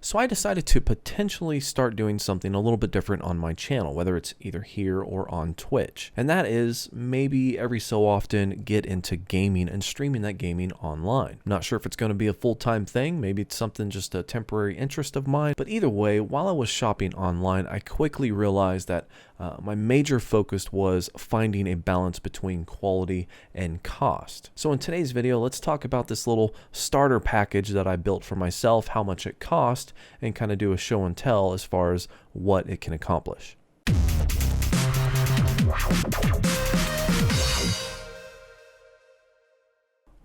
So I decided to potentially start doing something a little bit different on my channel, whether it's either here or on Twitch. And that is maybe every so often get into gaming and streaming that gaming online. I'm not sure if it's going to be a full-time thing. Maybe it's something just a temporary interest of mine. But either way, while I was shopping online, I quickly realized that my major focus was finding a balance between quality and cost. So in today's video, let's talk about this little starter package that I built for myself, how much it cost, and kind of do a show and tell as far as what it can accomplish.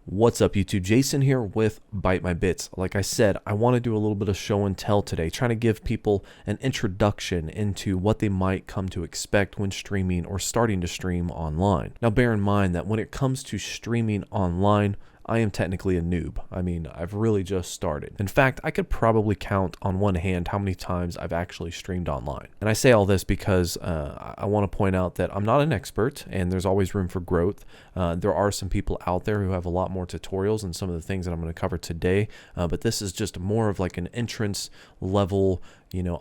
What's up YouTube, Jason here with Byte My Bits. Like I said, I want to do a little bit of show and tell today, trying to give people an introduction into what they might come to expect when streaming or starting to stream online. Now bear in mind that when it comes to streaming online, I am technically a noob. I mean, I've really just started. In fact, I could probably count on one hand how many times I've actually streamed online. And I say all this because I want to point out that I'm not an expert and there's always room for growth. There are some people out there who have a lot more tutorials and some of the things that I'm going to cover today, but this is just more of like an entrance level,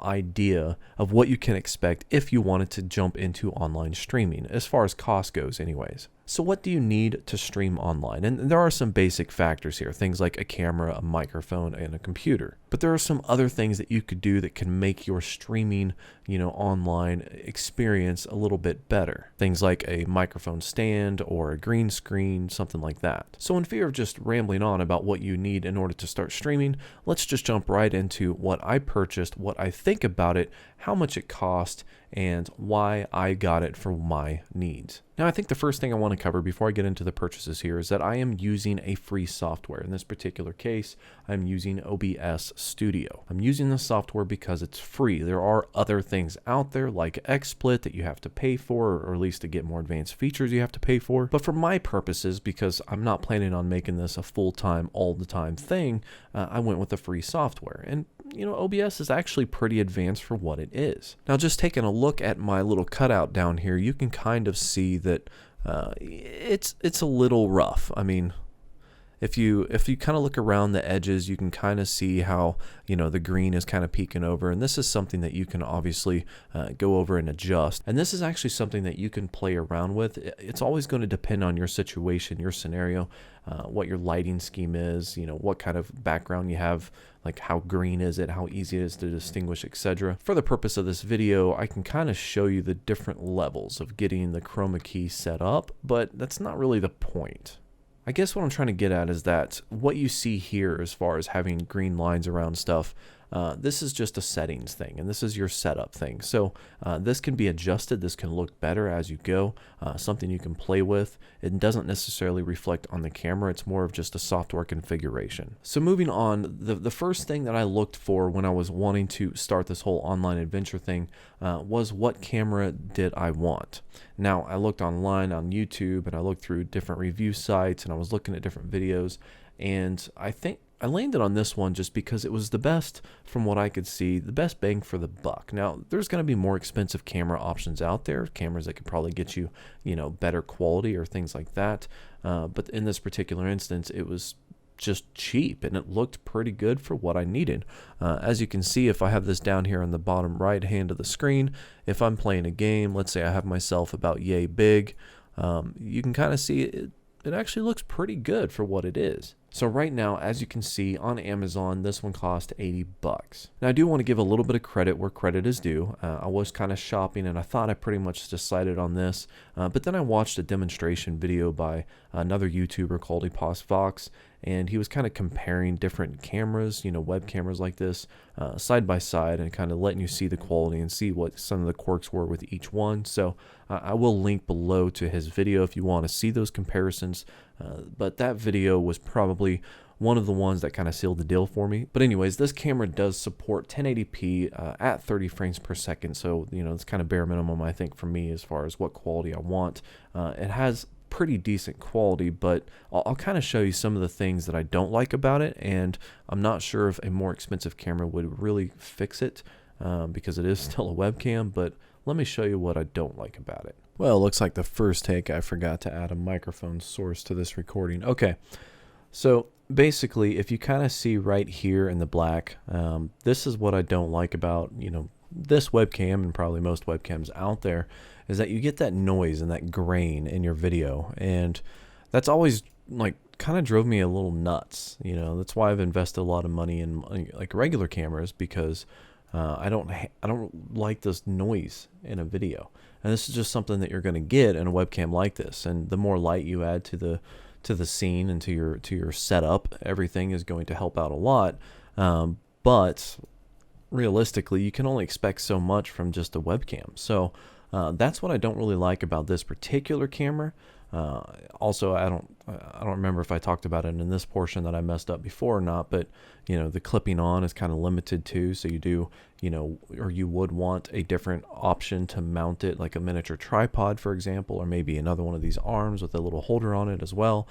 idea of what you can expect if you wanted to jump into online streaming, as far as cost goes anyways. So what do you need to stream online? And there are some basic factors here, things like a camera, a microphone, and a computer. But there are some other things that you could do that can make your streaming, online experience a little bit better. Things like a microphone stand or a green screen, something like that. So in fear of just rambling on about what you need in order to start streaming, let's just jump right into what I purchased, what I think about it, how much it cost, and why I got it for my needs. Now, I think the first thing I want to cover before I get into the purchases here is that I am using a free software. In this particular case, I'm using OBS Studio. I'm using the software because it's free. There are other things out there like XSplit that you have to pay for, or at least to get more advanced features you have to pay for. But for my purposes, because I'm not planning on making this a full-time, all-the-time thing, I went with the free software. And OBS is actually pretty advanced for what it is. Now, just taking a look at my little cutout down here, you can kind of see that it's a little rough. I mean, if you kind of look around the edges, you can kind of see how the green is kind of peeking over, and this is something that you can obviously go over and adjust. And this is actually something that you can play around with. It's always going to depend on your situation, your scenario, what your lighting scheme is, what kind of background you have, like how green is it, how easy it is to distinguish, etc. For the purpose of this video, I can kind of show you the different levels of getting the chroma key set up, but that's not really the point. I guess what I'm trying to get at is that what you see here as far as having green lines around stuff, this is just a settings thing, and this is your setup thing. So this can be adjusted, this can look better as you go, something you can play with. It doesn't necessarily reflect on the camera, it's more of just a software configuration. So moving on, the first thing that I looked for when I was wanting to start this whole online adventure thing was what camera did I want. Now, I looked online on YouTube and I looked through different review sites and I was looking at different videos, and I think I landed on this one just because it was the best, from what I could see, the best bang for the buck. Now, there's going to be more expensive camera options out there, cameras that could probably get you, better quality or things like that. But in this particular instance, it was just cheap and it looked pretty good for what I needed. As you can see, if I have this down here on the bottom right hand of the screen, if I'm playing a game, let's say I have myself about yay big, you can kind of see it actually looks pretty good for what it is. So right now, as you can see on Amazon, this one cost $80. Now I do want to give a little bit of credit where credit is due. I was kind of shopping and I thought I pretty much decided on this, but then I watched a demonstration video by another YouTuber called Vox, and he was kind of comparing different cameras, web cameras like this, side by side, and kind of letting you see the quality and see what some of the quirks were with each one. So I will link below to his video if you want to see those comparisons. But that video was probably one of the ones that kind of sealed the deal for me. But anyways, this camera does support 1080p at 30 frames per second. So, it's kind of bare minimum, I think, for me as far as what quality I want. It has pretty decent quality, but I'll kind of show you some of the things that I don't like about it. And I'm not sure if a more expensive camera would really fix it because it is still a webcam, but let me show you what I don't like about it. Well, it looks like the first take I forgot to add a microphone source to this recording. Okay, So basically, if you kind of see right here in the black, this is what I don't like about, this webcam and probably most webcams out there, is that you get that noise and that grain in your video. And that's always like kind of drove me a little nuts. That's why I've invested a lot of money in like regular cameras, because I don't like this noise in a video. And this is just something that you're going to get in a webcam like this. And the more light you add to the scene and to your setup, everything is going to help out a lot. But realistically, you can only expect so much from just a webcam. So that's what I don't really like about this particular camera. Also, I don't remember if I talked about it in this portion that I messed up before or not, but the clipping on is kind of limited too. So you do, or you would want a different option to mount it, like a miniature tripod, for example, or maybe another one of these arms with a little holder on it as well.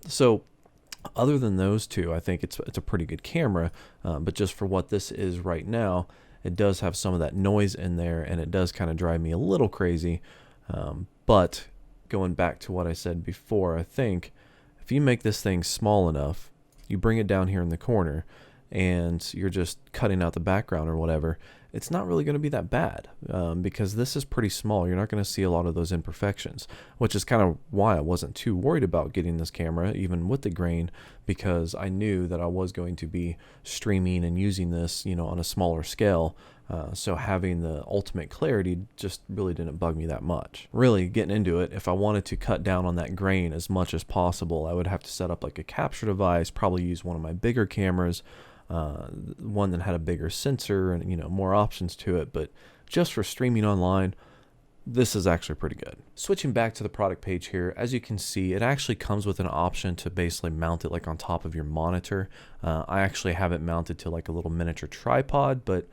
So other than those two, I think it's a pretty good camera. But just for what this is right now, it does have some of that noise in there, and it does kind of drive me a little crazy. But going back to what I said before, I think if you make this thing small enough, you bring it down here in the corner, and you're just cutting out the background or whatever, it's not really going to be that bad, because this is pretty small. You're not going to see a lot of those imperfections, which is kind of why I wasn't too worried about getting this camera, even with the grain, because I knew that I was going to be streaming and using this, on a smaller scale. So having the ultimate clarity just really didn't bug me that much. Really, getting into it, if I wanted to cut down on that grain as much as possible, I would have to set up like a capture device, probably use one of my bigger cameras, one that had a bigger sensor and more options to it. But just for streaming online, this is actually pretty good. Switching back to the product page here, as you can see, it actually comes with an option to basically mount it like on top of your monitor. I actually have it mounted to like a little miniature tripod, but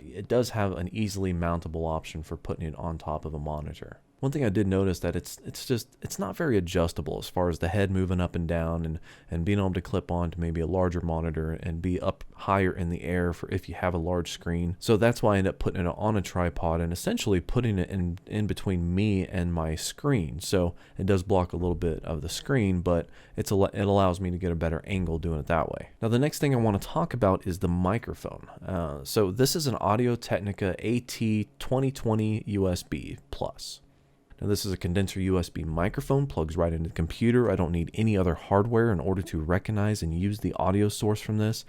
it does have an easily mountable option for putting it on top of a monitor. One thing I did notice that it's not very adjustable as far as the head moving up and down and being able to clip on to maybe a larger monitor and be up higher in the air for if you have a large screen. So that's why I ended up putting it on a tripod and essentially putting it in between me and my screen. So it does block a little bit of the screen, but it allows me to get a better angle doing it that way. Now the next thing I want to talk about is the microphone. So this is an Audio-Technica AT2020 USB Plus. Now this is a condenser USB microphone, plugs right into the computer. I don't need any other hardware in order to recognize and use the audio source from this,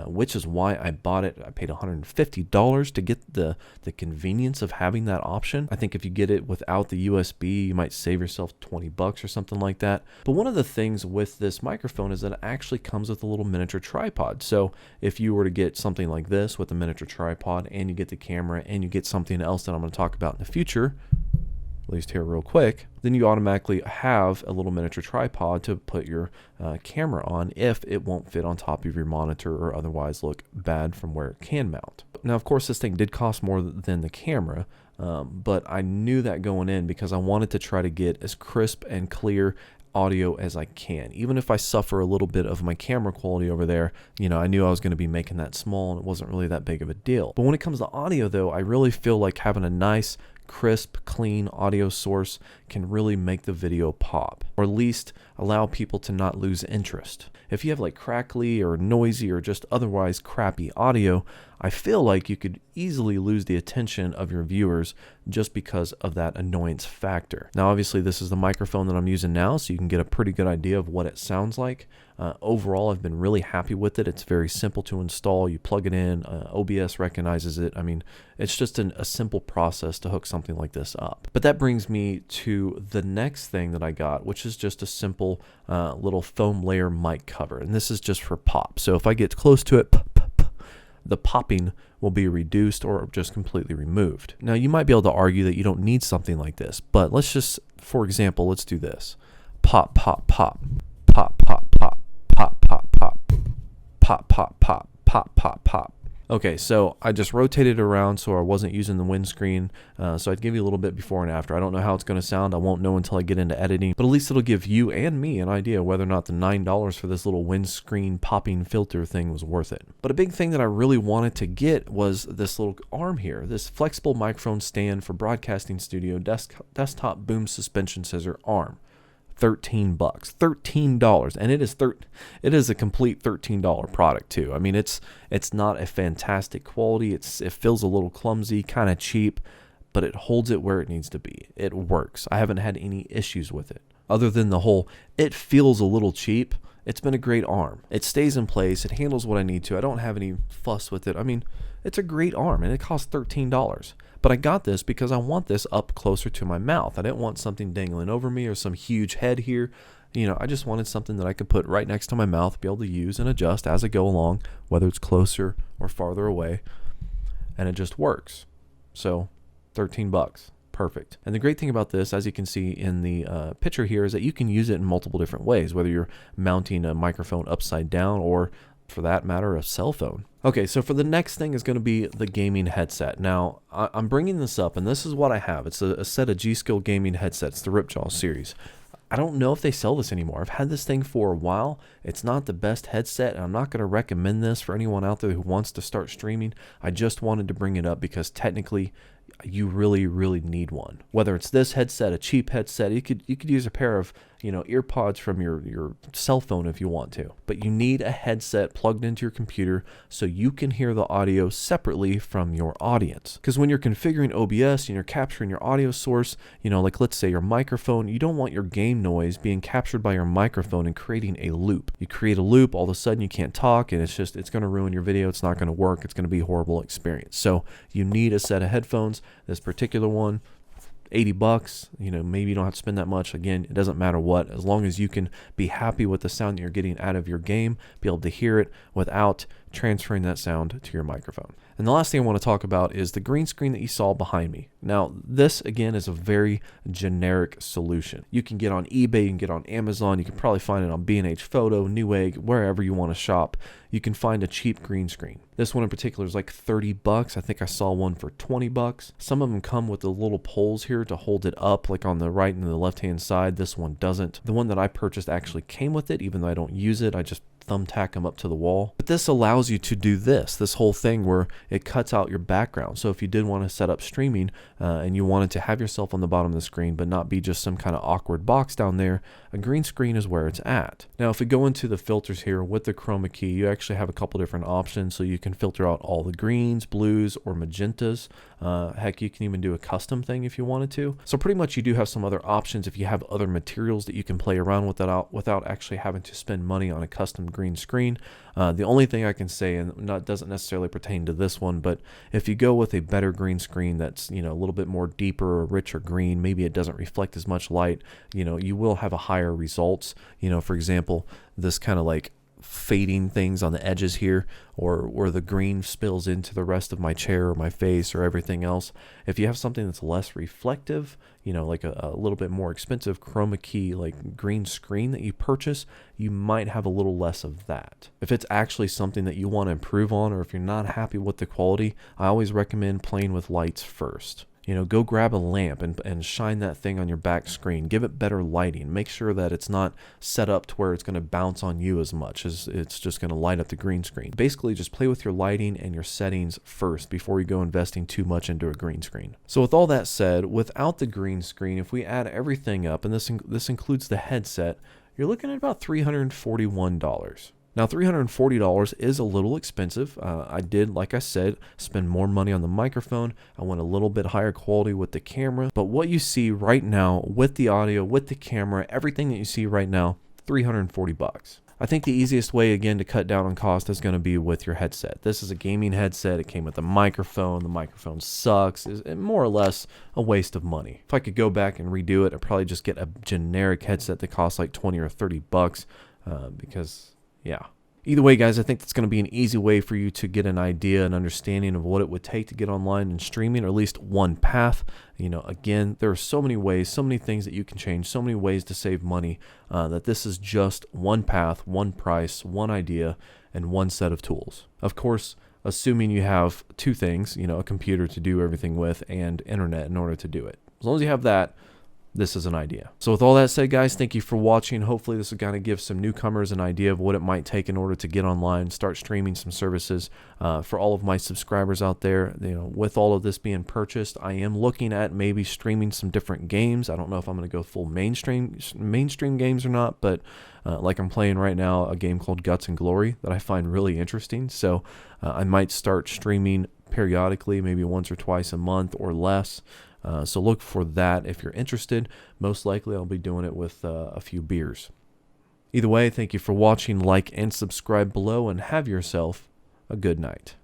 which is why I bought it. I paid $150 to get the convenience of having that option. I think if you get it without the USB, you might save yourself $20 or something like that. But one of the things with this microphone is that it actually comes with a little miniature tripod. So if you were to get something like this with a miniature tripod, and you get the camera, and you get something else that I'm going to talk about in the future, at least here real quick, then you automatically have a little miniature tripod to put your camera on if it won't fit on top of your monitor or otherwise look bad from where it can mount. Now, of course, this thing did cost more than the camera, but I knew that going in because I wanted to try to get as crisp and clear audio as I can. Even if I suffer a little bit of my camera quality over there, I knew I was going to be making that small and it wasn't really that big of a deal. But when it comes to audio though, I really feel like having a nice, crisp, clean audio source can really make the video pop, or at least allow people to not lose interest. If you have like crackly or noisy or just otherwise crappy audio, I feel like you could easily lose the attention of your viewers just because of that annoyance factor. Now, obviously, this is the microphone that I'm using now, so you can get a pretty good idea of what it sounds like. Overall, I've been really happy with it. It's very simple to install. You plug it in, OBS recognizes it. I mean, it's just a simple process to hook something like this up. But that brings me to the next thing that I got, which is just a simple little foam layer mic cover. And this is just for pop. So if I get close to it, the popping will be reduced or just completely removed. Now, you might be able to argue that you don't need something like this, but let's just, for example, let's do this. Pop, pop, pop, pop, pop, pop, pop, pop, pop, pop, pop, pop, pop, pop, pop. Okay, so I just rotated it around so I wasn't using the windscreen. So I'd give you a little bit before and after. I don't know how it's going to sound. I won't know until I get into editing. But at least it'll give you and me an idea whether or not the $9 for this little windscreen popping filter thing was worth it. But a big thing that I really wanted to get was this little arm here. This flexible microphone stand for broadcasting studio desktop boom suspension scissor arm. $13. $13, and it is a complete $13 product too. I mean, it's not a fantastic quality. It feels a little clumsy, kind of cheap, but it holds it where it needs to be. It works. I haven't had any issues with it. Other than the whole, it feels a little cheap. It's been a great arm. It stays in place. It handles what I need to. I don't have any fuss with it. I mean, it's a great arm, and it costs $13. But I got this because I want this up closer to my mouth. I didn't want something dangling over me or some huge head here. I just wanted something that I could put right next to my mouth, be able to use and adjust as I go along, whether it's closer or farther away. And it just works. So, $13. Perfect. And the great thing about this, as you can see in the picture here, is that you can use it in multiple different ways, whether you're mounting a microphone upside down or, for that matter, a cell phone. Okay, so for the next thing is going to be the gaming headset. Now, I'm bringing this up, and this is what I have. It's a set of G-Skill gaming headsets, the Ripjaw series. I don't know if they sell this anymore. I've had this thing for a while. It's not the best headset, and I'm not going to recommend this for anyone out there who wants to start streaming. I just wanted to bring it up because technically you really, really need one. Whether it's this headset, a cheap headset, you could use a pair of ear pods from your cell phone if you want to. But you need a headset plugged into your computer so you can hear the audio separately from your audience. Because when you're configuring OBS and you're capturing your audio source, like let's say your microphone, you don't want your game noise being captured by your microphone and creating a loop. You create a loop, all of a sudden you can't talk, and it's going to ruin your video. It's not going to work. It's going to be a horrible experience. So you need a set of headphones. This particular one, $80, maybe you don't have to spend that much. Again, it doesn't matter what, as long as you can be happy with the sound that you're getting out of your game, be able to hear it without transferring that sound to your microphone. And the last thing I want to talk about is the green screen that you saw behind me. Now, this again is a very generic solution. You can get on eBay, you can get on Amazon, you can probably find it on B&H Photo, Newegg, wherever you want to shop. You can find a cheap green screen. This one in particular is like $30. I think I saw one for $20. Some of them come with the little poles here to hold it up, like on the right and the left-hand side. This one doesn't. The one that I purchased actually came with it, even though I don't use it. I just thumbtack them up to the wall. But this allows you to do this whole thing where it cuts out your background. So if you did want to set up streaming and you wanted to have yourself on the bottom of the screen but not be just some kind of awkward box down there, a green screen is where it's at. Now if we go into the filters here with the chroma key, you actually have a couple different options. So you can filter out all the greens, blues, or magentas. Heck, you can even do a custom thing if you wanted to. So pretty much you do have some other options if you have other materials that you can play around with that without actually having to spend money on a custom green screen. The only thing I can say, and doesn't necessarily pertain to this one, but if you go with a better green screen that's a little bit more deeper or richer green, maybe it doesn't reflect as much light, you will have a higher results. For example, this kind of like fading things on the edges here, or where the green spills into the rest of my chair or my face or everything else. If you have something that's less reflective, like a little bit more expensive chroma key like green screen that you purchase, you might have a little less of that. If it's actually something that you want to improve on, or if you're not happy with the quality, I always recommend playing with lights first. Go grab a lamp and shine that thing on your back screen. Give it better lighting. Make sure that it's not set up to where it's going to bounce on you as much as it's just going to light up the green screen. Basically, just play with your lighting and your settings first before you go investing too much into a green screen. So with all that said, without the green screen, if we add everything up, and this includes the headset, you're looking at about $341. Now, $340 is a little expensive. I did, like I said, spend more money on the microphone. I went a little bit higher quality with the camera. But what you see right now with the audio, with the camera, everything that you see right now, $340. I think the easiest way, again, to cut down on cost is going to be with your headset. This is a gaming headset. It came with a microphone. The microphone sucks. It's more or less a waste of money. If I could go back and redo it, I'd probably just get a generic headset that costs like 20 or 30 bucks because... yeah. Either way, guys, I think that's going to be an easy way for you to get an idea and understanding of what it would take to get online and streaming, or at least one path. Again, there are so many ways, so many things that you can change, so many ways to save money, that this is just one path, one price, one idea, and one set of tools. Of course, assuming you have two things, a computer to do everything with and internet in order to do it. As long as you have that, this is an idea. So with all that said, guys, thank you for watching. Hopefully this will kind of give some newcomers an idea of what it might take in order to get online, start streaming some services. For all of my subscribers out there, with all of this being purchased, I am looking at maybe streaming some different games. I don't know if I'm going to go full mainstream games or not, but like I'm playing right now a game called Guts and Glory that I find really interesting. So I might start streaming periodically, maybe once or twice a month or less. So look for that if you're interested. Most likely I'll be doing it with a few beers. Either way, thank you for watching. Like and subscribe below, and have yourself a good night.